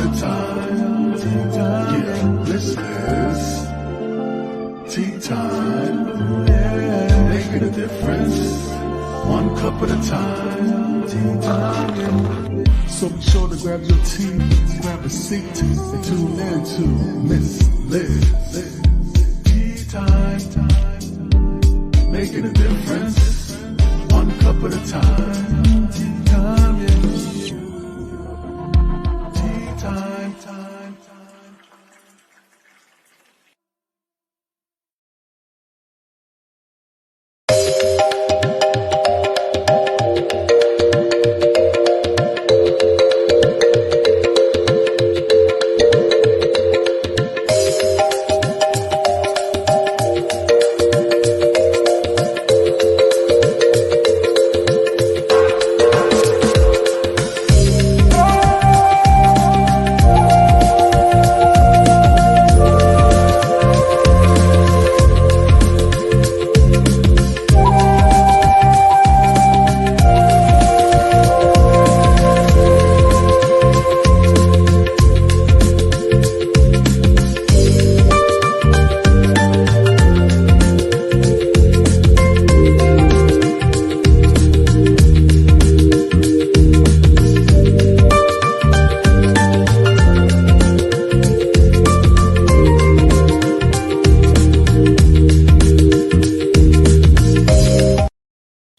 at a time. Yeah, this is tea time. Making a difference, one cup at a time. So be sure to grab your tea, grab a seat, and tune in to Miss Liz. Tea time, making a difference, one cup at a time. Tea time, yeah. Tea time.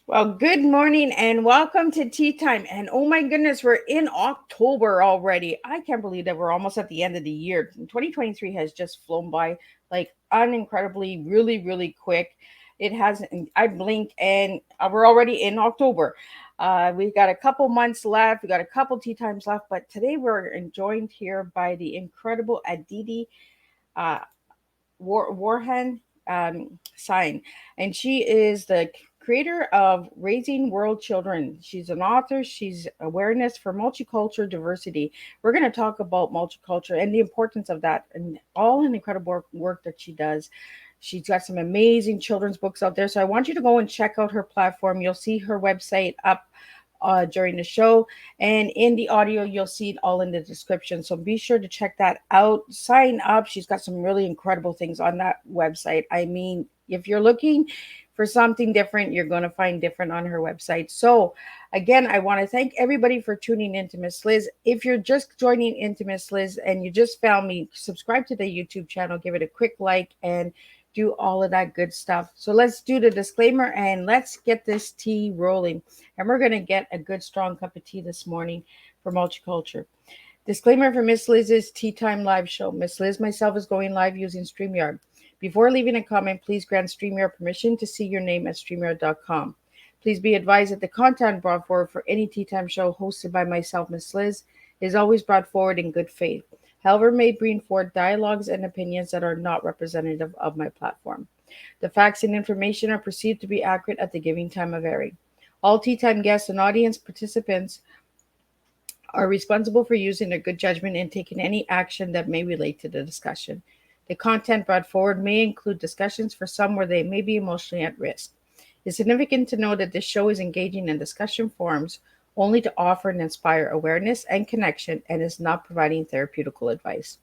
Well, good morning and welcome to Tea Time. And oh my goodness, we're in October already. I can't believe that we're almost at the end of the year. 2023 has just flown by like unincredibly, really, really quick. It has, I blinked and we're already in October. We've got a couple months left. We got a couple tea times left, but today we're joined here by the incredible Aditi uh, Wardhan Singh, and she is the creator of Raising World Children. She's an author. She's awareness for multicultural diversity. We're going to talk about multicultural and the importance of that, and all the incredible work that she does. She's got some amazing children's books out there. So I want you to go and check out her platform. You'll see her website up during the show, and in the audio you'll see it all in the description, so be sure to check that out. Sign up. She's got some really incredible things on that website. I mean, if you're looking for something different, you're going to find different on her website. So again, I want to thank everybody for tuning in to Miss Liz. If you're just joining into Miss Liz and you just found me, subscribe to the YouTube channel, give it a quick like, and do all of that good stuff. So let's do the disclaimer and let's get this tea rolling. And we're going to get a good strong cup of tea this morning for multicultural. Disclaimer for Miss Liz's Tea Time live show. Miss Liz myself is going live using StreamYard. Before leaving a comment, please grant StreamYard permission to see your name at StreamYard.com. Please be advised that the content brought forward for any Tea Time show hosted by myself, Miss Liz, is always brought forward in good faith. However, may bring forth dialogues and opinions that are not representative of my platform. The facts and information are perceived to be accurate at the giving time of airing. All Tea Time guests and audience participants are responsible for using their good judgment and taking any action that may relate to the discussion. The content brought forward may include discussions for some where they may be emotionally at risk. It's significant to know that this show is engaging in discussion forums only to offer and inspire awareness and connection, and is not providing therapeutical advice.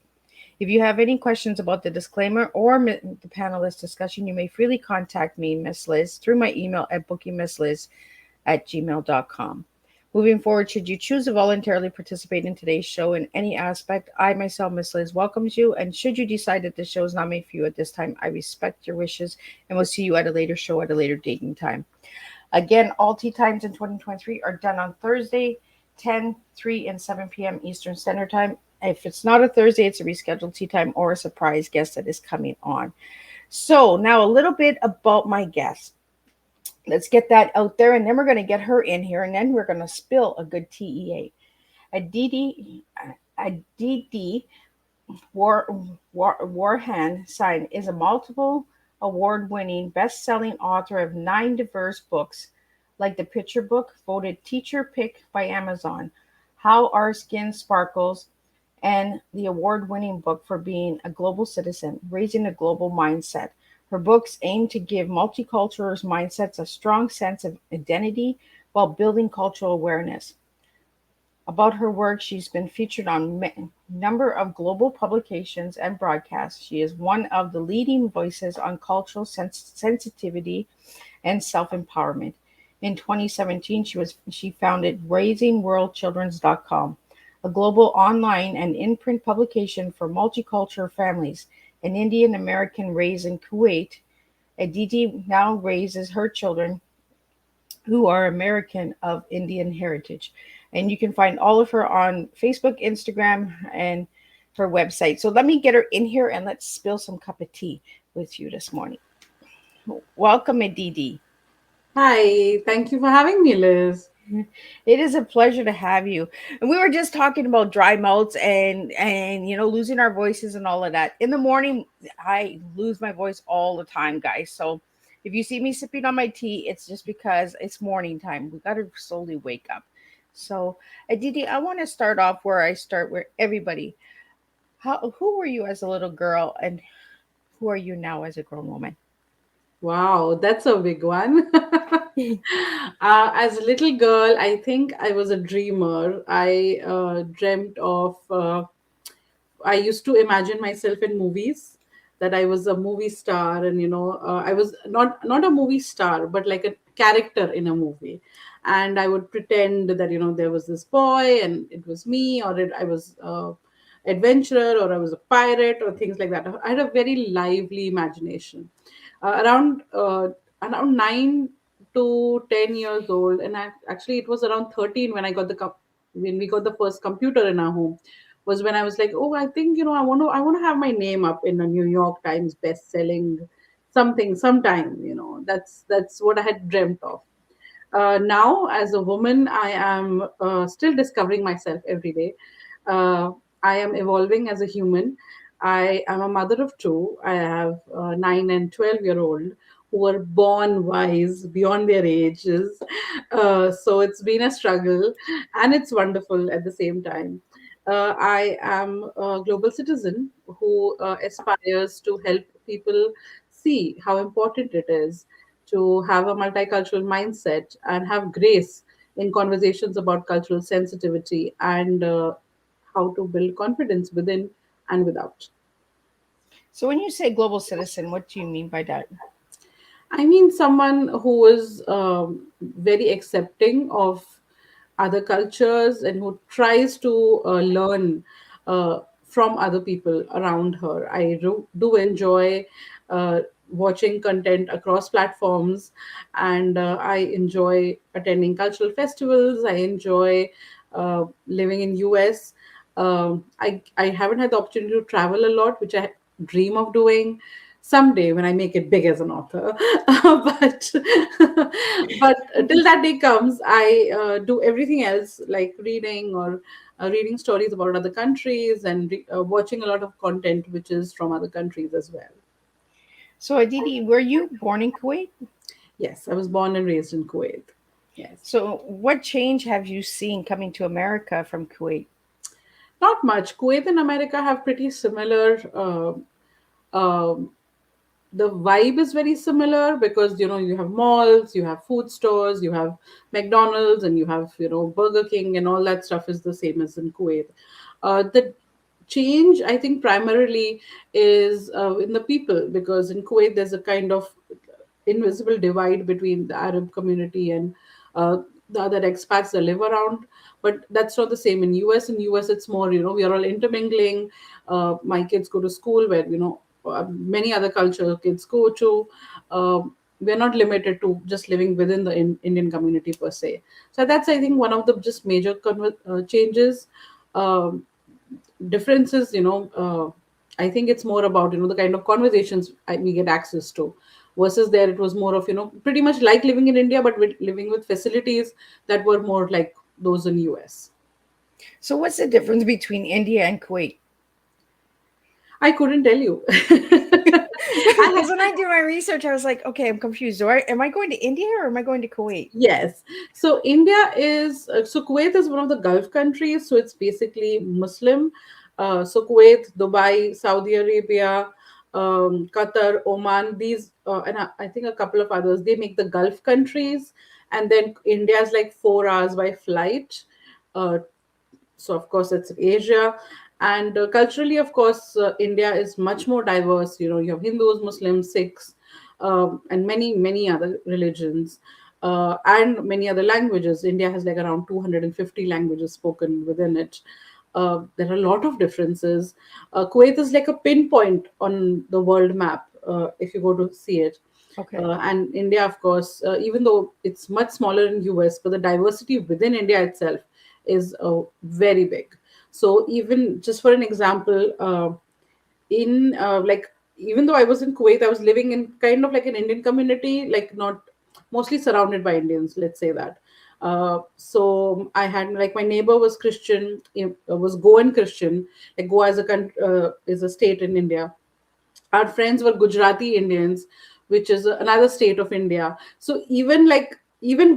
If you have any questions about the disclaimer or the panelist discussion, you may freely contact me, Miss Liz, through my email at bookingmissliz@gmail.com. Moving forward, should you choose to voluntarily participate in today's show in any aspect, I myself, Miss Liz, welcomes you. And should you decide that this show is not made for you at this time, I respect your wishes and will see you at a later show at a later date and time. Again, all tea times in 2023 are done on Thursday, 10, 3, and 7 p.m. Eastern Standard Time. If it's not a Thursday, it's a rescheduled tea time or a surprise guest that is coming on. So now a little bit about my guest. Let's get that out there, and then we're going to get her in here, and then we're going to spill a good TEA. Aditi Wardhan Singh is a multiple award-winning, best-selling author of 9 diverse books, like the picture book voted Teacher Pick by Amazon, How Our Skin Sparkles, and the award-winning book for being a global citizen, Raising a Global Mindset. Her books aim to give multicultural mindsets a strong sense of identity while building cultural awareness. About her work, she's been featured on a number of global publications and broadcasts. She is one of the leading voices on cultural sensitivity and self-empowerment. In 2017, she founded RaisingWorldChildren's.com, a global online and in-print publication for multicultural families. An Indian American raised in Kuwait, Aditi now raises her children who are American of Indian heritage. And you can find all of her on Facebook, Instagram, and her website. So let me get her in here and let's spill some cup of tea with you this morning. Welcome, Aditi. Hi, thank you for having me, Liz. It is a pleasure to have you. And we were just talking about dry mouths and losing our voices and all of that. In the morning, I lose my voice all the time, guys. So if you see me sipping on my tea, it's just because it's morning time. We got to slowly wake up. So, Aditi, I want to start off where I start, where everybody. Who were you as a little girl, and who are you now as a grown woman? Wow, that's a big one. As a little girl, I think I was a dreamer. I dreamt of I used to imagine myself in movies, that I was a movie star, and I was not a movie star, but like a character in a movie, and I would pretend that there was this boy, and it was me, or I was adventurer, or I was a pirate, or things like that. I had a very lively imagination. Around 9 to 10 years old, and actually it was around 13 when when we got the first computer in our home, was when I was like, oh, I think I want to have my name up in a New York Times best-selling something sometime. That's what I had dreamt of. Now, as a woman, I am still discovering myself every day. Uh, I am evolving as a human. I am a mother of two. I have 9 and 12-year-old who were born wise beyond their ages. So it's been a struggle, and it's wonderful at the same time. I am a global citizen who aspires to help people see how important it is to have a multicultural mindset and have grace in conversations about cultural sensitivity, and how to build confidence within and without. So when you say global citizen, what do you mean by that? I mean, someone who is very accepting of other cultures and who tries to learn from other people around her. I do enjoy watching content across platforms, and I enjoy attending cultural festivals. I enjoy living in US. I haven't had the opportunity to travel a lot, which I dream of doing someday when I make it big as an author. but but till that day comes, I do everything else, like reading, or reading stories about other countries, and watching a lot of content which is from other countries as well. So Aditi, were you born in Kuwait? Yes, I was born and raised in Kuwait. Yes. So what change have you seen coming to America from Kuwait? Not much. Kuwait and America have pretty similar um the vibe is very similar, because you have malls, you have food stores, you have McDonald's, and you have Burger King, and all that stuff is the same as in Kuwait. The change, I think, primarily is in the people, because in Kuwait there's a kind of invisible divide between the Arab community and uh, the other expats that live around. But that's not the same in US. In US, it's more, we are all intermingling. My kids go to school where, many other culture kids go to. We're not limited to just living within the Indian community per se. So that's, I think, one of the just major changes. Um, Differences, I think it's more about the kind of conversations we get access to, versus there it was more of pretty much like living in India, but with living with facilities that were more like those in US. So what's the difference between India and Kuwait? I couldn't tell you. Because when I do my research, I was like, okay, I'm confused. Am I going to India or am I going to Kuwait? Yes. So India is, so Kuwait is one of the Gulf countries. So it's basically Muslim. So Kuwait, Dubai, Saudi Arabia, Qatar, Oman, these, and I think a couple of others, they make the Gulf countries. And then India is like 4 hours by flight. Uh, so of course it's Asia. And culturally, of course, India is much more diverse. You have Hindus, Muslims, Sikhs, and many other religions, and many other languages. India has like around 250 languages spoken within it. There are a lot of differences. Kuwait is like a pinpoint on the world map, if you go to see it. Okay. And India, of course, even though it's much smaller in US, but the diversity within India itself is very big. So even just for an example, in like, even though I was in Kuwait, I was living in kind of like an Indian community, like not mostly surrounded by Indians, let's say that. So I had like my neighbor was Christian, was Goan Christian. Like Goa is a state in India. Our friends were Gujarati Indians, which is another state of India. So even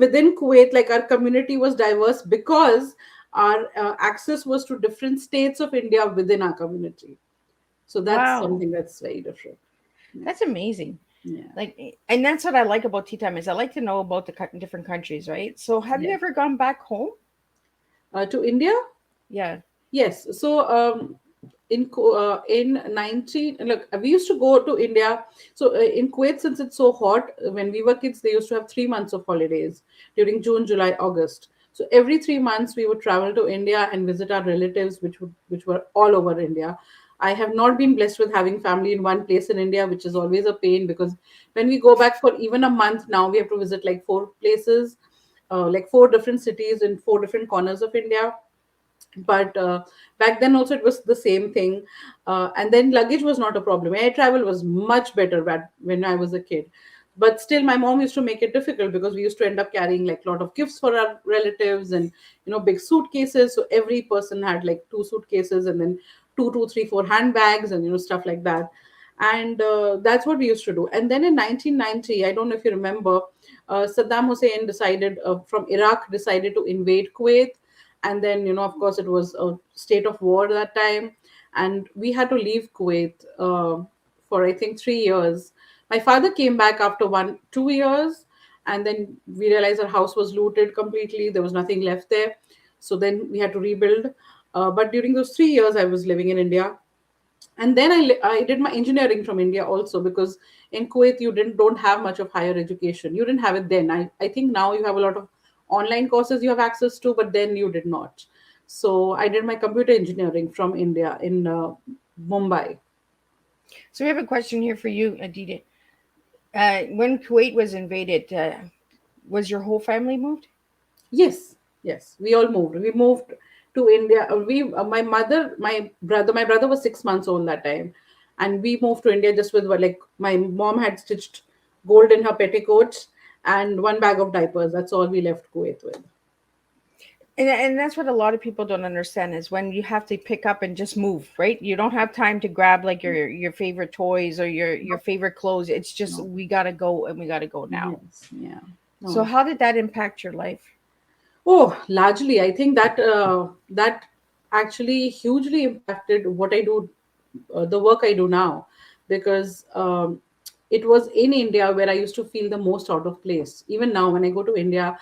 within Kuwait, like our community was diverse because our access was to different states of India within our community. So that's Wow. something that's very different. Yeah. That's amazing. Yeah. And that's what I like about tea time is I like to know about the different countries, right? So have you Yeah. ever gone back home? To India? Yeah. Yes. So in 19, look, we used to go to India. So in Kuwait, since it's so hot, when we were kids, they used to have 3 months of holidays during June, July, August. So every 3 months we would travel to India and visit our relatives, which were all over India. I have not been blessed with having family in one place in India, which is always a pain because when we go back for even a month now, we have to visit like four places, like four different cities in four different corners of India. But back then also it was the same thing. And then luggage was not a problem. Air travel was much better when I was a kid. But still my mom used to make it difficult because we used to end up carrying like a lot of gifts for our relatives and big suitcases. So every person had like two suitcases and then two, three, four handbags and stuff like that. And that's what we used to do. And then in 1990, I don't know if you remember, Saddam Hussein decided from Iraq decided to invade Kuwait. And then of course it was a state of war that time, and we had to leave Kuwait for I think 3 years. My father came back after 1 2 years, and then we realized our house was looted completely. There was nothing left there, so then we had to rebuild. But during those 3 years I was living in India. And then I did my engineering from India also, because in Kuwait you don't have much of higher education. You didn't have it then. I think now you have a lot of online courses you have access to, but then you did not. So I did my computer engineering from India in Mumbai. So we have a question here for you, Aditi. When Kuwait was invaded, was your whole family moved? Yes, yes, we all moved. We moved to India. My mother, my brother was 6 months old that time, and we moved to India just with like my mom had stitched gold in her petticoats and one bag of diapers. That's all we left Kuwait with. And that's what a lot of people don't understand is when you have to pick up and just move, right? You don't have time to grab like your favorite toys or your favorite clothes. It's just No. we gotta go and we gotta go now. Yes. Yeah. So No. how did that impact your life? Oh, largely, I think that actually hugely impacted what I do, the work I do now, because it was in India where I used to feel the most out of place. Even now, when I go to India,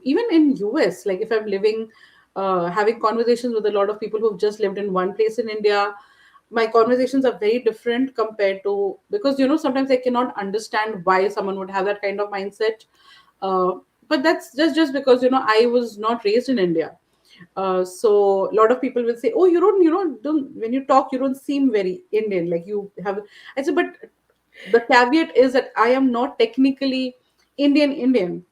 even in US, like if I'm living, having conversations with a lot of people who've just lived in one place in India, my conversations are very different compared to, because sometimes I cannot understand why someone would have that kind of mindset. uh, but that's just because I was not raised in India. So a lot of people will say, oh, don't, when you talk you don't seem very Indian, like you have. I said, but the caveat is that I am not technically Indian,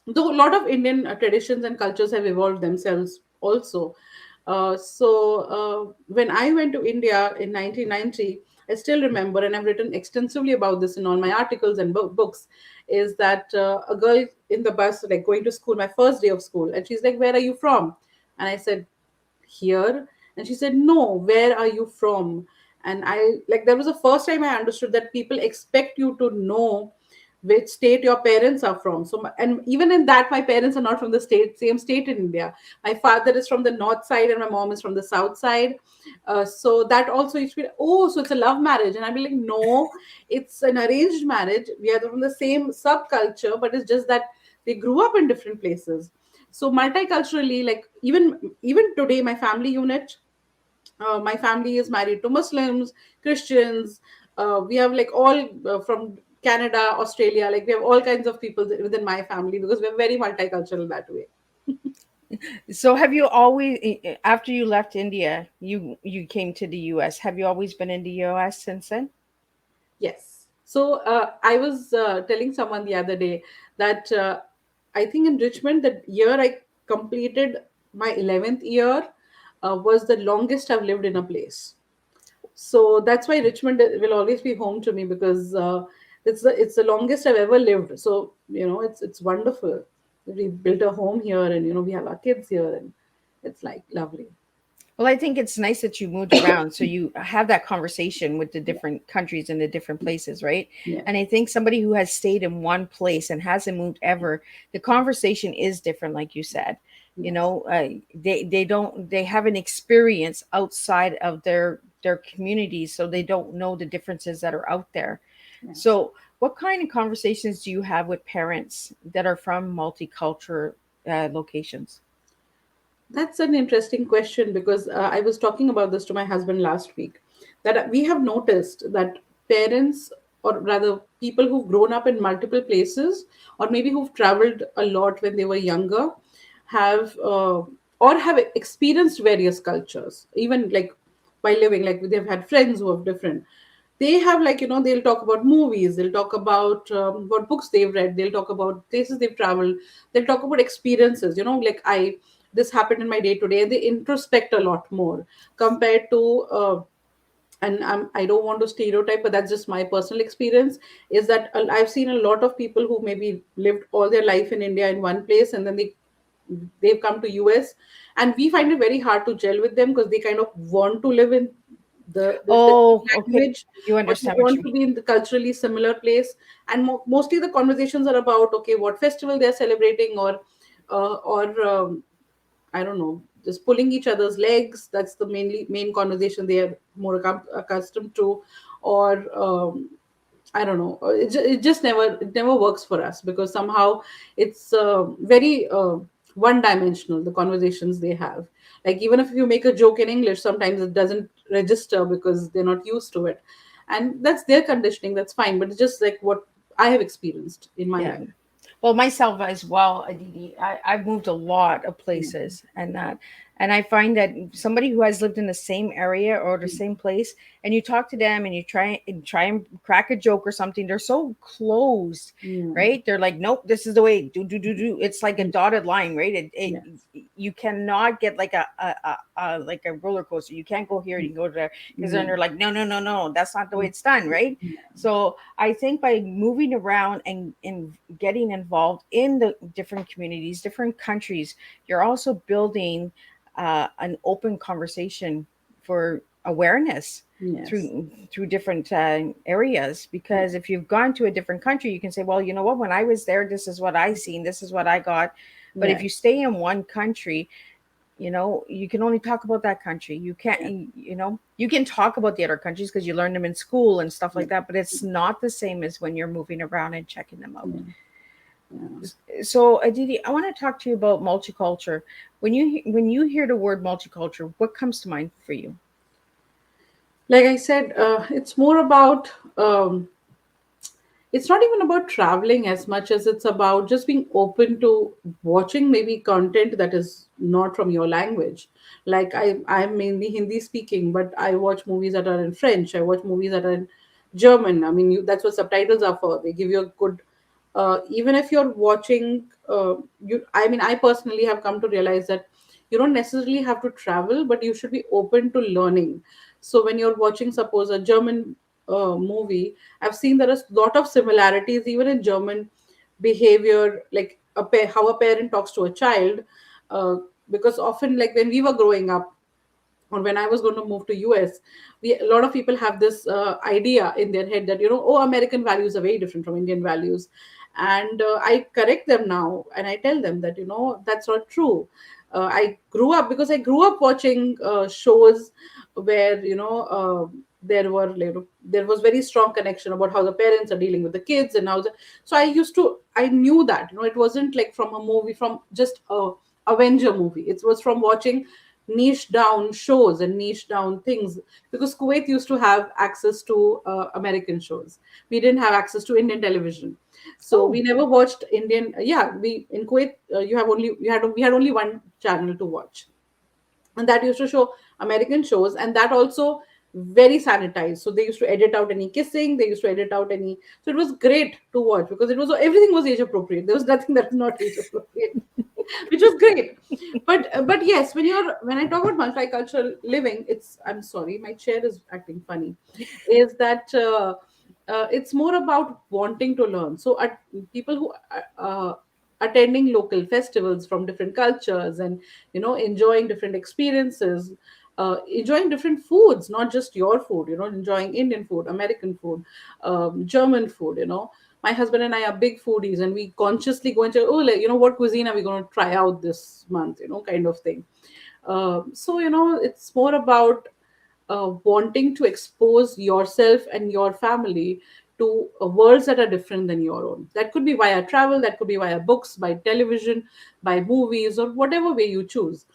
though a lot of Indian traditions and cultures have evolved themselves also. So when I went to India in 1990, I still remember, and I've written extensively about this in all my articles and books, is that a girl in the bus, like going to school, my first day of school, and she's like, "Where are you from?" And I said, "Here." And she said, "No, where are you from?" And I, like, that was the first time I understood that people expect you to know which state your parents are from. So and even in that, my parents are not from the same state in India. My father is from the north side and my mom is from the south side. So that also used to be, oh, so it's a love marriage. And I'd be like, no, it's an arranged marriage. We are from the same subculture, but it's just that they grew up in different places. So multiculturally, like even today, my family unit, my family is married to Muslims, Christians. We have like all from Canada, Australia. Like we have all kinds of people within my family because we're very multicultural that way. So have you always, after you left India, you came to the US. Have you always been in the US since then? Yes. So I was telling someone the other day that I think in Richmond, the year I completed my 11th year was the longest I've lived in a place. So that's why Richmond will always be home to me because it's the longest I've ever lived. So it's wonderful. We built a home here, and we have our kids here, and it's like lovely. Well, I think it's nice that you moved around so you have that conversation with the different countries and the different places, right? Yeah. And I think somebody who has stayed in one place and hasn't moved ever, the conversation is different, like you said. Yes. They have an experience outside of their communities, so they don't know the differences that are out there. Yes. So, what kind of conversations do you have with parents that are from multicultural locations? That's an interesting question because I was talking about this to my husband last week. That we have noticed that parents, or rather people who've grown up in multiple places, or maybe who've traveled a lot when they were younger, have or have experienced various cultures, even like by living, like they've had friends who have different. They have, like, they'll talk about movies, they'll talk about what books they've read, they'll talk about places they've traveled, they'll talk about experiences, like this happened in my day to day, and they introspect a lot more compared to and I don't want to stereotype, but that's just my personal experience, is that I've seen a lot of people who maybe lived all their life in India in one place, and then they've come to US, and we find it very hard to gel with them because they kind of want to live in the same Oh, okay. language, You or they understand what you want to mean. be in the culturally similar place. And mostly the conversations are about, okay, what festival they're celebrating, or I don't know, just pulling each other's legs. That's the main conversation they are more accustomed to. Or I don't know. It just never works for us because somehow it's very one dimensional. The conversations they have, like even if you make a joke in English, sometimes it doesn't register because they're not used to it, and that's their conditioning. That's fine, but it's just like what I have experienced in my Yeah. life. Well, myself as well, Aditi. I've moved a lot of Yeah. places, and I find that somebody who has lived in the same area or the same place, and you talk to them and you try and crack a joke or something, they're so closed, Yeah. right? They're like, nope, this is the way. Do do do do. It's like a Mm. dotted line, right? Yes. You cannot get like a like a roller coaster. You can't go here, you can go there, because then Yeah. they're like, no, no, no, no, that's not the way it's done, right? Yeah. So I think by moving around and getting involved in the different communities, different countries, you're also building an open conversation for awareness Yes. through different areas. Yeah. Because if you've gone to a different country, you can say, well, you know what, when I was there, this is what I seen, this is what I got. But if Yeah. you stay in one country, you can only talk about that country. You can't, Yeah. you can talk about the other countries because you learn them in school and stuff Yeah. like that, but it's not the same as when you're moving around and checking them out. Yeah. Yeah. So Aditi, I want to talk to you about multicultural. When you hear the word multicultural, what comes to mind for you? Like I said, it's more about it's not even about traveling as much as it's about just being open to watching maybe content that is not from your language. Like I'm mainly Hindi speaking, but I watch movies that are in French, I watch movies that are in German. I mean, that's what subtitles are for. They give you a good even if you're watching you I mean, I personally have come to realize that you don't necessarily have to travel, but you should be open to learning. So when you're watching, suppose, a German movie, I've seen there is a lot of similarities even in German behavior, like how a parent talks to a child. uh, because often, like when we were growing up, or when I was going to move to US, a lot of people have this idea in their head that, oh, American values are very different from Indian values. And I correct them now and I tell them that, that's not true. I grew up because I grew up watching shows where, there was very strong connection about how the parents are dealing with the kids and so I knew that, it wasn't like from a movie, from just a Avenger movie. It was from watching niche down shows and niche down things, because Kuwait used to have access to American shows. We didn't have access to Indian television, so we Oh, never watched Indian. Yeah, we in Kuwait, you have only you had we had only one channel to watch, and that used to show American shows, and that also very sanitized. So they used to edit out any kissing, they used to edit out any. So it was great to watch because it was everything was age appropriate. There was nothing that was not age appropriate, which was great. But yes, when I talk about multicultural living, it's, I'm sorry, my chair is acting funny, is that it's more about wanting to learn. So people who attending local festivals from different cultures, and enjoying different experiences, enjoying different foods, not just your food, enjoying Indian food, American food, German food. My husband and I are big foodies, and we consciously go into, oh, like, what cuisine are we going to try out this month, kind of thing. So it's more about wanting to expose yourself and your family to worlds that are different than your own. That could be via travel, that could be via books, by television, by movies, or whatever way you choose.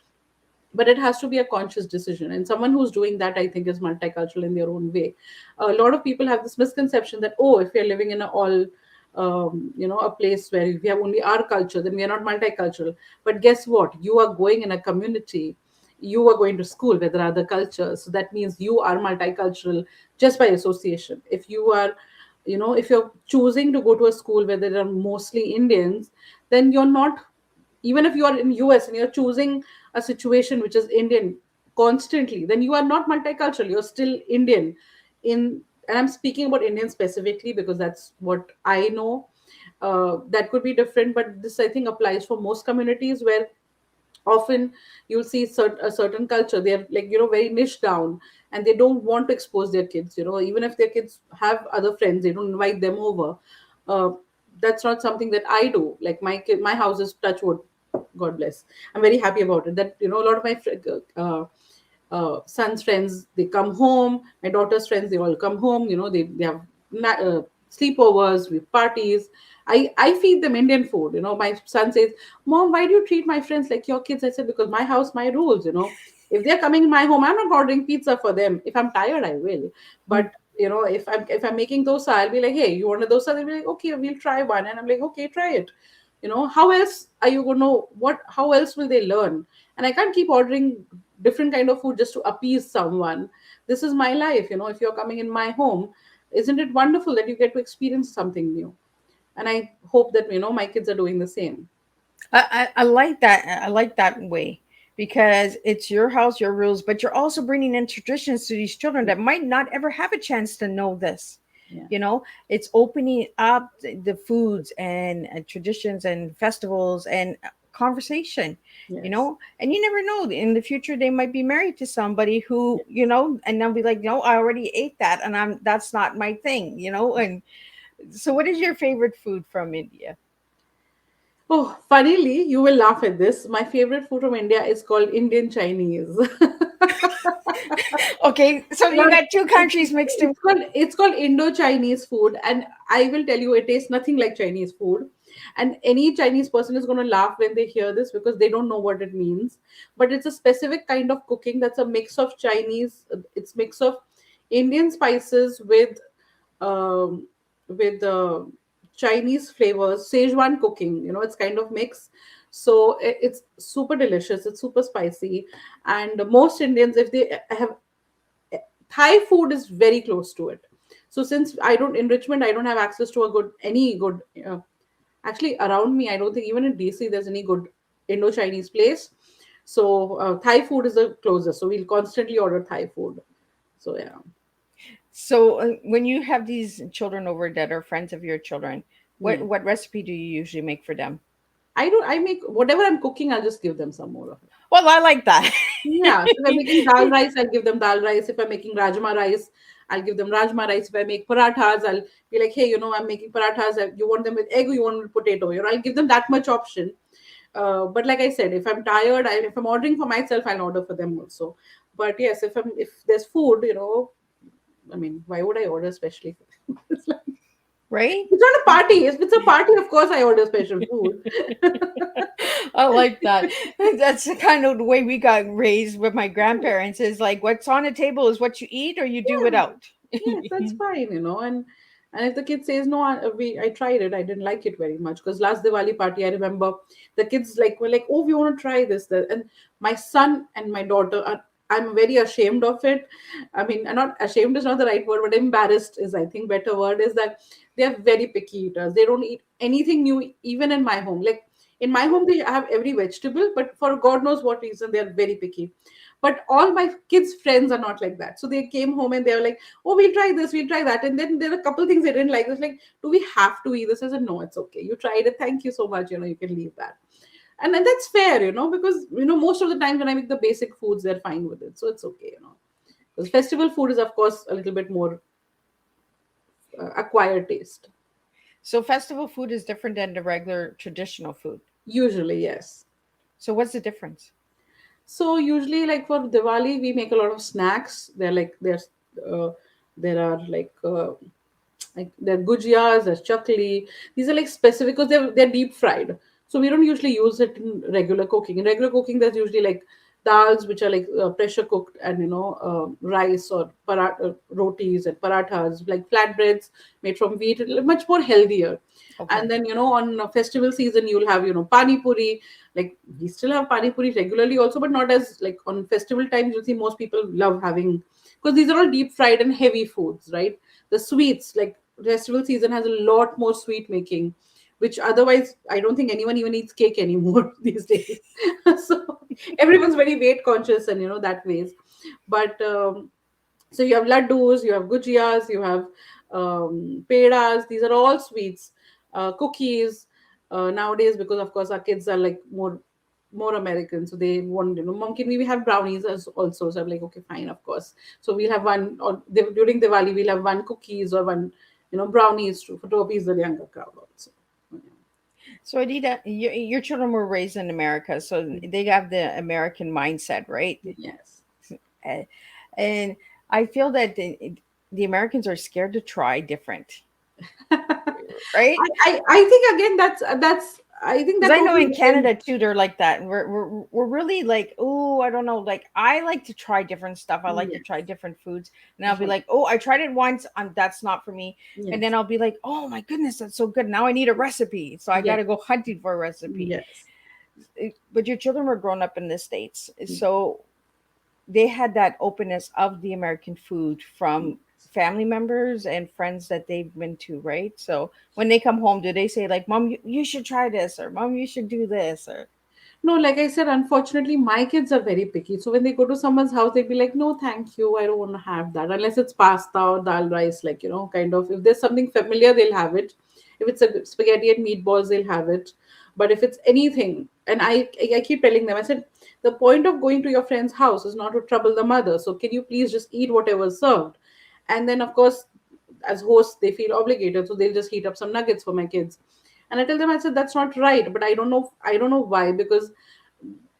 But it has to be a conscious decision, and someone who's doing that, I think, is multicultural in their own way. A lot of people have this misconception that, oh, if you're living in a all a place where we have only our culture, then we are not multicultural. But guess what, you are going in a community, you are going to school where there are other cultures, so that means you are multicultural just by association. If you are, if you're choosing to go to a school where there are mostly Indians, then you're not. Even if you are in US and you're choosing a situation which is Indian constantly, then you are not multicultural, you're still Indian. In And I'm speaking about Indian specifically because that's what I know. That could be different, but this, I think, applies for most communities, where often you'll see a certain culture, they're like, very niche down, and they don't want to expose their kids. Even if their kids have other friends, they don't invite them over. uh, that's not something that I do. Like, my house is touch wood, God bless, I'm very happy about it, that a lot of my son's friends, they come home, my daughter's friends, they all come home, they have sleepovers with parties. I feed them Indian food. My son says, Mom, why do you treat my friends like your kids? I said, because my house, my rules. If they're coming in my home, I'm not ordering pizza for them. If I'm tired, I will. But if I'm making dosa, I'll be like, hey, you want a dosa? They'll be like, okay, we'll try one. And I'm like, okay, try it. How else are you going to, how else will they learn? And I can't keep ordering different kind of food just to appease someone. This is my life. If you're coming in my home, isn't it wonderful that you get to experience something new? And I hope that my kids are doing the same. I like that. I like that way because it's your house, your rules, but you're also bringing in traditions to these children that might not ever have a chance to know this. Yeah. It's opening up the foods and traditions and festivals and conversation. Yes. And you never know, in the future they might be married to somebody who, and they'll be like, no, I already ate that, and that's not my thing. And so, what is your favorite food from India? Oh, funnily, you will laugh at this. My favorite food from India is called Indian Chinese. Okay, so you But got two countries mixed in. it's called Indo-Chinese food, and I will tell you, it tastes nothing like Chinese food. And any Chinese person is going to laugh when they hear this because they don't know what it means. But it's a specific kind of cooking that's a mix of Chinese. It's mix of Indian spices um, with Chinese flavors, Szechuan cooking. It's kind of mix. So it's super delicious. It's super spicy, and most Indians, if they have, Thai food is very close to it. So since I don't in Richmond, I don't have access to any good. Actually, around me, I don't think even in DC there's any good Indo-Chinese place. So Thai food is the closest. So we'll constantly order Thai food. So yeah. So when you have these children over that are friends of your children, what Yeah. what recipe do you usually make for them? I don't. I make whatever I'm cooking. I'll just give them some more of it. Well, I like that. Yeah. So if I'm making dal rice, I'll give them dal rice. If I'm making rajma rice, I'll give them rajma rice. If I make parathas, I'll be like, hey, I'm making parathas. You want them with egg or you want them with potato? I'll give them that much option. But like I said, if I'm tired, if I'm ordering for myself, I'll order for them also. But yes, if there's food, I mean, why would I order especially for them? It's like, right? It's not a party. If it's a party, of course I order special food. I like that. That's the kind of the way we got raised with my grandparents is like what's on the table is what you eat or you do Yeah. without. Yes, that's fine, and if the kid says no, I tried it, I didn't like it very much. Because last Diwali party, I remember the kids were like, oh, we want to try this. And my son and my daughter are. I'm very ashamed of it. I mean, not ashamed is not the right word, but embarrassed is, I think, better word is that they are very picky eaters. They don't eat anything new, even in my home. Like in my home, they have every vegetable, but for God knows what reason, they are very picky. But all my kids' friends are not like that. So they came home and they were like, oh, we'll try this, we'll try that. And then there are a couple things they didn't like. It's like, do we have to eat this? I said, no, it's okay. You tried it. Thank you so much. You can leave that. And then that's fair, because, most of the time when I make the basic foods, they're fine with it. So it's okay. Because festival food is, of course, a little bit more acquired taste. So festival food is different than the regular traditional food. Usually, yes. So what's the difference? So usually, like for Diwali, we make a lot of snacks. Uh, there are like they're gujiyas, there's chakli. These are like specific because they're deep fried. So we don't usually use it in regular cooking. In regular cooking, there's usually like dals which are like pressure cooked, and rice or rotis and parathas, like flatbreads made from wheat, much more healthier. Okay. And then on festival season you'll have pani puri. Like we still have pani puri regularly also, but not as like on festival times. You'll see most people love having, because these are all deep fried and heavy foods, right? The sweets, like festival season has a lot more sweet making, which otherwise I don't think anyone even eats cake anymore these days. So everyone's very weight conscious and that ways. But so you have laddus, you have gujiyas, you have pedas. These are all sweets, cookies. Nowadays, because of course our kids are like more American, so they want, mom, can we have brownies as also? So I'm like, okay, fine, of course. So we'll have one, or during Diwali we'll have one cookies or one, brownies to appease the younger crowd also. So Adita, your children were raised in America, so they have the American mindset, right? Yes. Uh, And I feel that the Americans are scared to try different, right? I think again that's I think Because that I know totally in depends. Canada too, they're like that. We're really like, oh, I don't know. Like I like to try different stuff. I like to try Yes. different foods, and I'll be like, oh, I tried it once, that's not for me. And then Yes. I'll be like, oh my goodness, that's so good. Now I need a recipe, so I got Yes. to go hunting for a recipe. Yes. But your children were grown up in the States, so they had that openness of the American food from family members and friends that they've been to, right? So when they come home, do they say like, "Mom, you should try this," or "Mom, you should do this," or No, like I said, unfortunately, my kids are very picky. So when they go to someone's house, they'd be like, no, thank you. I don't want to have that. Unless it's pasta or dal rice, like, kind of. If there's something familiar, they'll have it. If it's a spaghetti and meatballs, they'll have it. But if it's anything, and I keep telling them, I said, the point of going to your friend's house is not to trouble the mother. So can you please just eat whatever's served? And then, of course, as hosts, they feel obligated. So they'll just heat up some nuggets for my kids. And I tell them, I said, that's not right. But I don't know why, because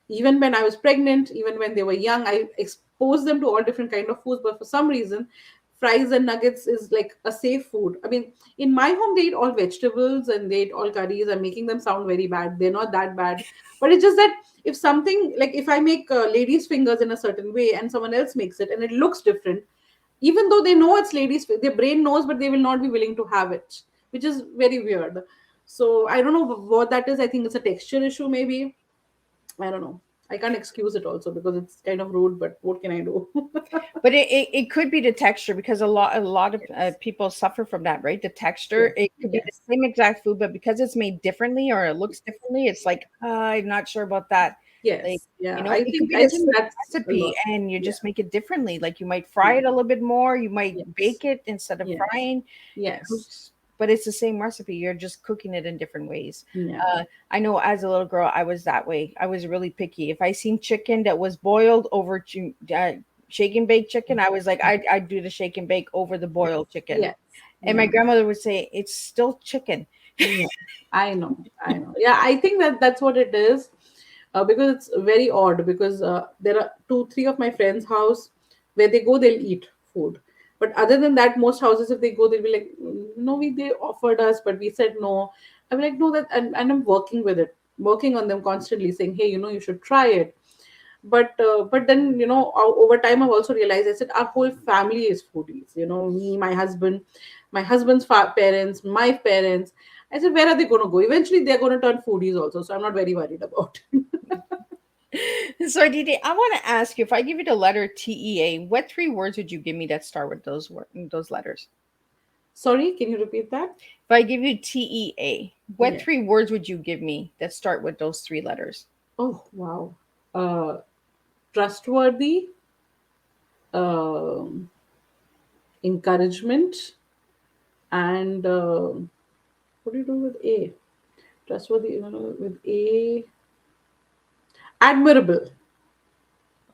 even when I was pregnant, even when they were young, I exposed them to all different kind of foods. But for some reason, fries and nuggets is like a safe food. I mean, in my home, they eat all vegetables and they eat all curries. I'm making them sound very bad. They're not that bad. But it's just that if something, like if I make ladies' fingers in a certain way and someone else makes it and it looks different, even though they know it's their brain knows, but they will not be willing to have it, which is very weird. So I don't know what that is. I think it's a texture issue, maybe. I don't know. I can't excuse it also because it's kind of rude, but what can I do? but it could be the texture because a lot of people suffer from that, right? The texture, Yes, it could be the yes, same exact food, but because it's made differently or it looks differently, it's like I'm not sure about that. Like yes. Yeah, it could be I the think same that's a recipe lot. and you Yeah, just make it differently. Like you might fry yeah, it a little bit more, you might yes, bake it instead of yes, frying. yes. But it's the same recipe. You're just cooking it in different ways. Yeah. I know as a little girl, I was that way. I was really picky. If I seen chicken that was boiled over shake and bake chicken, I was like, I'd do the shake and bake over the Yes. boiled chicken. Yes. And my Yeah. grandmother would say, it's still chicken. Yeah. I know. I know. Yeah, I think that's what it is. Because it's very odd because there are two, three of my friends' house where they go, they'll eat food. But other than that, most houses, if they go, they'll be like, no, they offered us, but we said no. I'm like, no, that, and I'm working with it, working on them constantly, saying, hey, you should try it. But then, over time, I've also realized, I said, our whole family is foodies. Me, my husband, my husband's parents, my parents. I said, where are they going to go? Eventually, they're going to turn foodies also. So I'm not very worried about it. So, Aditi, I want to ask you, if I give you the letter TEA, what three words would you give me that start with those letters? Sorry, can you repeat that? If I give you TEA, what Yeah. three words would you give me that start with those three letters? Oh, wow. Uh, Trustworthy, um encouragement, and what do you do with A? Trustworthy, with A, admirable.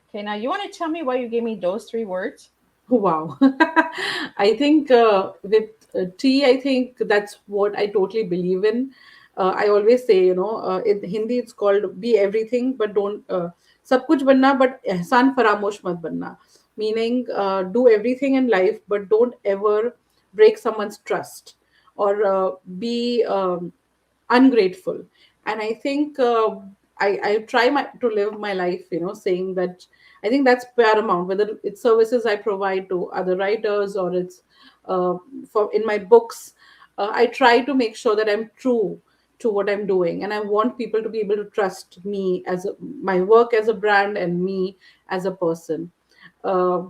Okay, now you want to tell me why you gave me those three words? Wow. I think with tea, I think that's what I totally believe in. I always say, in Hindi it's called be everything, but don't sab kuch banna, but ehsan faramosh mat banna. Meaning, do everything in life, but don't ever break someone's trust or be ungrateful. And I think I try to live my life, saying that I think that's paramount, whether it's services I provide to other writers or it's uh, for in my books. I try to make sure that I'm true to what I'm doing, and I want people to be able to trust me as my work as a brand and me as a person. Uh,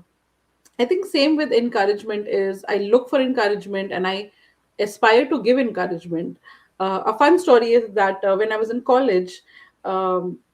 I think same with encouragement is I look for encouragement and I aspire to give encouragement. A fun story is that when I was in college,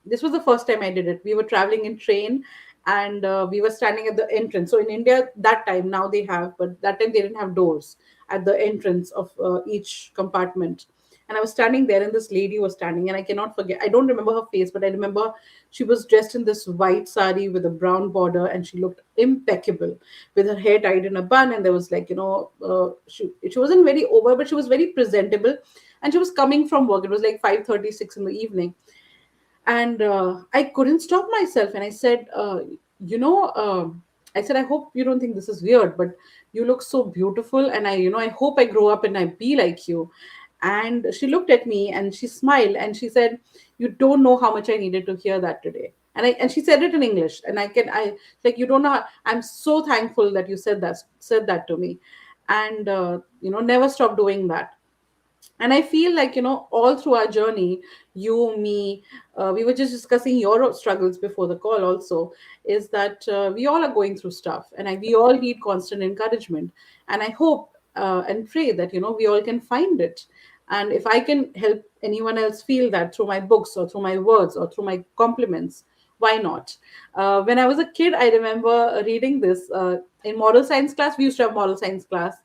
this was the first time I did it. We were traveling in train and we were standing at the entrance. So in India that time, now they have, but that time they didn't have doors at the entrance of each compartment. And I was standing there, and this lady was standing, and I cannot forget. I don't remember her face, but I remember she was dressed in this white sari with a brown border, and she looked impeccable with her hair tied in a bun. And there was like, she wasn't very over, but she was very presentable. And she was coming from work. It was like 5:36 in the evening, and I couldn't stop myself, and I said, you know I said, I hope you don't think this is weird, but you look so beautiful, and I hope I grow up and I be like you. And she looked at me and she smiled and she said, you don't know how much I needed to hear that today. And she said it in English, and I like, you don't know I'm so thankful that you said that to me. And never stop doing that. And I feel like, all through our journey, you, me, we were just discussing your struggles before the call also, is that we all are going through stuff, and we all need constant encouragement. And I hope and pray that, we all can find it. And if I can help anyone else feel that through my books or through my words or through my compliments, why not? When I was a kid, I remember reading this in moral science class. We used to have moral science class.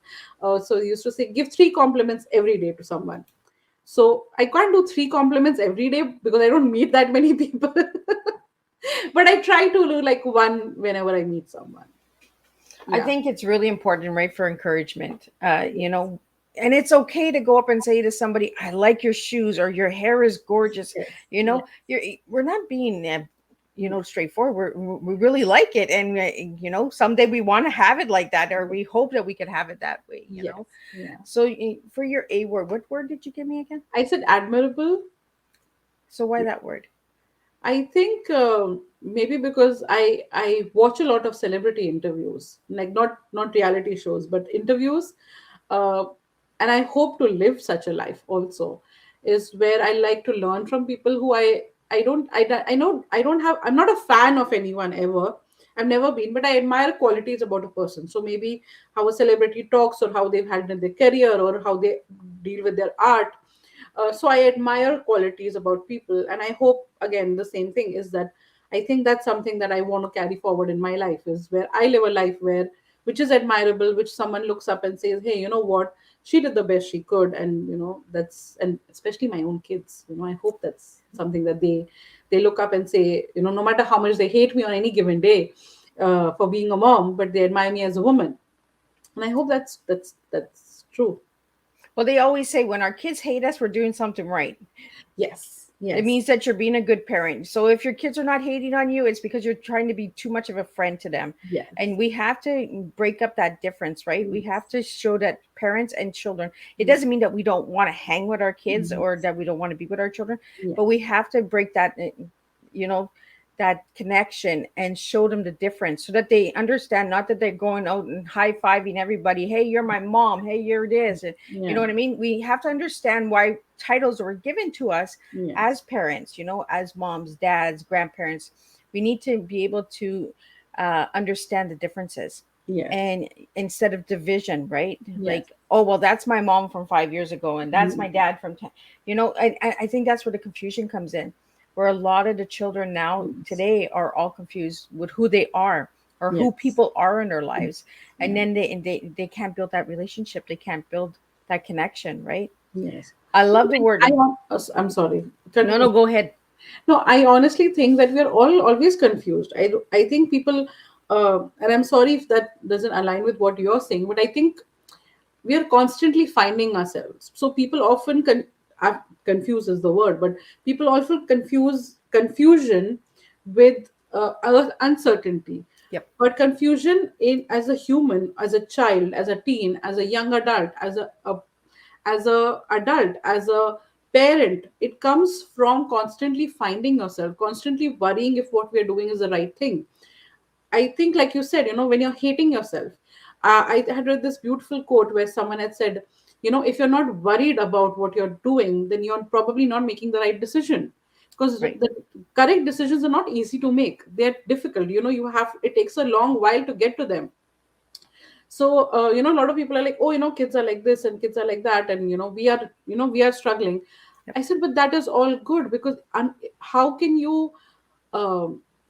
So we used to say, give three compliments every day to someone. So I can't do three compliments every day because I don't meet that many people. But I try to do like one whenever I meet someone. I Yeah. think it's really important, right, for encouragement. And it's okay to go up and say to somebody, "I like your shoes," or "Your hair is gorgeous." Yes. We're not being, straightforward. We really like it, and someday we want to have it like that, or we hope that we can have it that way. Yes. Yeah. So for your A word, what word did you give me again? I said admirable. So why that word? I think maybe because I watch a lot of celebrity interviews, like not reality shows, but interviews, uh, and I hope to live such a life also. Is where I like to learn from people who I know I don't have I'm not a fan of anyone ever. I've never been, but I admire qualities about a person. So maybe how a celebrity talks, or how they've handled their career, or how they deal with their art. So I admire qualities about people, and I hope again the same thing is that I think that's something that I want to carry forward in my life, is where I live a life where which is admirable, which someone looks up and says, hey, you know what, she did the best she could. And that's, and especially my own kids, I hope that's something that they look up and say, no matter how much they hate me on any given day for being a mom, but they admire me as a woman. And I hope that's true. Well, they always say when our kids hate us, we're doing something right. Yes. It Yes. means that you're being a good parent. So if your kids are not hating on you, it's because you're trying to be too much of a friend to them. And Yes. we have to break up that difference, right? We have Yes. to show that parents and children, it Yes. doesn't mean that we don't want to hang with our kids or Yes. that we don't want to be with our children, but we Yes. have to break that, you know, that connection and show them the difference so that they understand, not that they're going out and high-fiving everybody, hey, you're my mom, hey, you're this, and you know Yeah. what I mean. We have to understand why titles were given to us as Yes. parents, as moms, dads, grandparents. We need to be able to understand the differences, Yes. and instead of division, right? Yes. Like, oh well, that's my mom from 5 years ago and that's my Mm. dad from 10. I think that's where the confusion comes in, where a lot of the children now Yes. today are all confused with who they are or who Yes. people are in their lives, and Yeah. then they can't build that relationship, they can't build that connection, right? Yes. I love the word. I'm sorry. No, no, Continue. go ahead. No, I honestly think that we are all always confused. I think people, and I'm sorry if that doesn't align with what you're saying, but I think we are constantly finding ourselves. So people often confuse is the word, but people often confuse confusion with uncertainty. Yep. But confusion in as a human, as a child, as a teen, as a young adult, as a adult, as a parent, it comes from constantly finding yourself, constantly worrying if what we're doing is the right thing. I think, like you said, when you're hating yourself, I had read this beautiful quote where someone had said, if you're not worried about what you're doing, then you're probably not making the right decision. Because Right. the correct decisions are not easy to make. They're difficult. It takes a long while to get to them. So a lot of people are like, oh, kids are like this and kids are like that, and we are struggling. Yep. I said, but that is all good, because how can you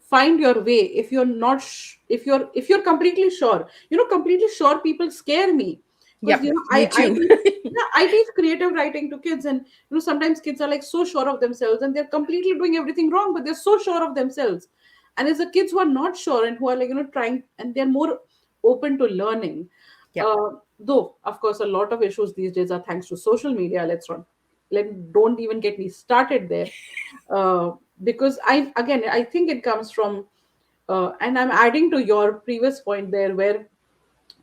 find your way if you're not if you're completely sure? Completely sure people scare me, because Yep. I Me I too. teach, yeah, I teach creative writing to kids, and sometimes kids are like so sure of themselves and they're completely doing everything wrong, but they're so sure of themselves. And it's the kids who are not sure and who are like trying, and they're more open to learning. Yep. Though of course a lot of issues these days are thanks to social media. Don't even get me started there. uh, because I think it comes from, and I'm adding to your previous point there, where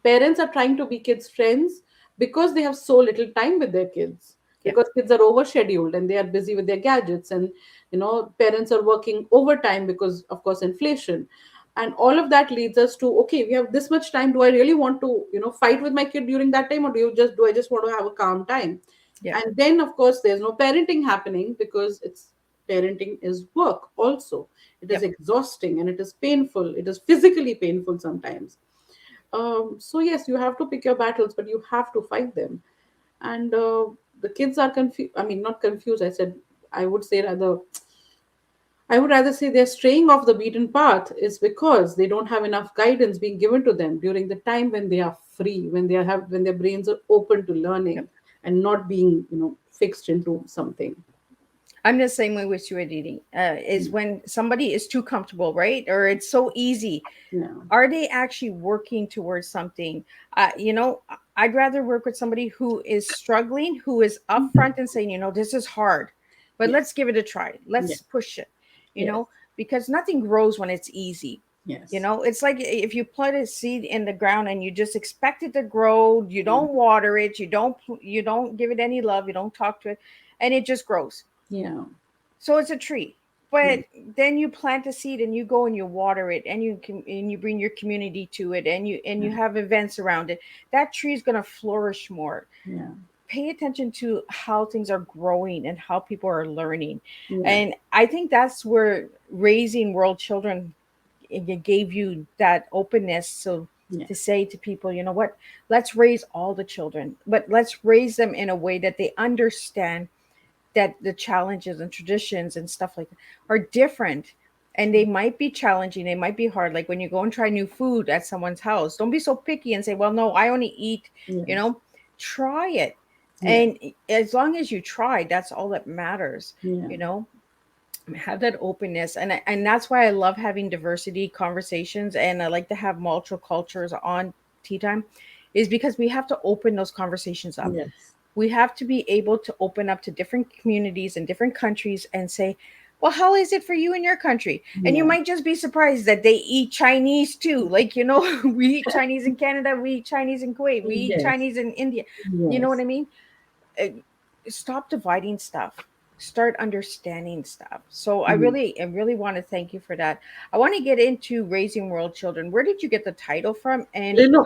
parents are trying to be kids friends because they have so little time with their kids, Yep. because kids are overscheduled and they are busy with their gadgets, and parents are working overtime because of course inflation, and all of that leads us to, okay, we have this much time, do I really want to fight with my kid during that time, or do I just want to have a calm time? Yep. And then of course there's no parenting happening, because it's parenting is work also. It is Yep. exhausting and it is painful, it is physically painful sometimes. So yes, you have to pick your battles, but you have to fight them. And the kids are confused. I mean, not confused. I would say rather, I would rather say they're straying off the beaten path is because they don't have enough guidance being given to them during the time when they are free, when their brains are open to Yep. learning and not being, fixed into something. I'm the same way with you, Aditi. Is Mm. when somebody is too comfortable, right? Or it's so easy. Yeah. Are they actually working towards something? I'd rather work with somebody who is struggling, who is upfront and saying, this is hard, but Yes. let's give it a try. Yes. Let's push it, you Yes. know, because nothing grows when it's easy. Yes. It's like if you plant a seed in the ground and you just expect it to grow, you Yeah. don't water it, you don't give it any love, you don't talk to it, and it just grows. Yeah. So it's a tree. Yeah. But then you plant a seed and you go and you water it and you bring your community to it and you Yeah. have events around it. That tree is going to flourish more. Yeah. Pay attention to how things are growing and how people are learning. Yeah. And I think that's where raising world children gave you that openness. So to Yes. say to people, you know what, let's raise all the children, but let's raise them in a way that they understand that the challenges and traditions and stuff like that are different, and they might be challenging, they might be hard. Like when you go and try new food at someone's house, don't be so picky and say, well, no, I only eat, you Yes. know try it. Yes. And as long as you try, that's all that matters. Yeah. you know have that openness, and that's why I love having diversity conversations, and I like to have multiple cultures on tea time, is because we have to open those conversations up. Yes. We have to be able to open up to different communities and different countries and say, well, how is it for you in your country? And you Yeah. might just be surprised that they eat Chinese too. Like, we eat Chinese in Canada, we eat Chinese in Kuwait, we eat Yes. Chinese in India. You know what Yes. I mean? Uh, Stop dividing stuff. Start understanding stuff. So Mhm. I really want to thank you for that. I want to get into raising world children. Where did you get the title from, You know,